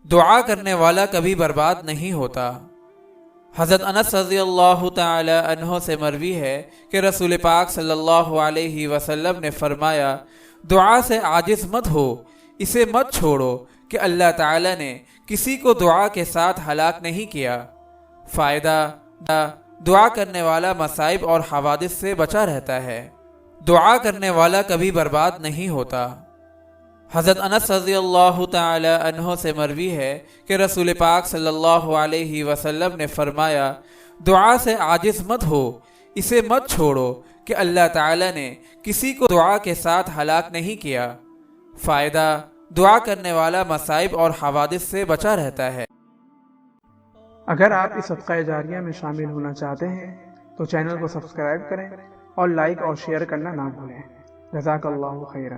دعا کرنے والا کبھی برباد نہیں ہوتا۔ حضرت انس رضی اللہ تعالی عنہ سے مروی ہے کہ رسول پاک صلی اللہ علیہ وسلم نے فرمایا، دعا سے عاجز مت ہو، اسے مت چھوڑو کہ اللہ تعالی نے کسی کو دعا کے ساتھ ہلاک نہیں کیا۔ فائدہ: دعا کرنے والا مصائب اور حوادث سے بچا رہتا ہے۔ دعا کرنے والا کبھی برباد نہیں ہوتا۔ حضرت انس رضی اللہ تعالی عنہ سے مروی ہے کہ رسول پاک صلی اللہ علیہ وسلم نے فرمایا، دعا سے عاجز مت ہو، اسے مت چھوڑو کہ اللہ تعالی نے کسی کو دعا کے ساتھ ہلاک نہیں کیا۔ فائدہ: دعا کرنے والا مصائب اور حوادث سے بچا رہتا ہے۔ اگر آپ اس صدقہ جاریہ میں شامل ہونا چاہتے ہیں تو چینل کو سبسکرائب کریں اور لائک اور شیئر کرنا نہ بھولیں۔ جزاک اللہ خیرا۔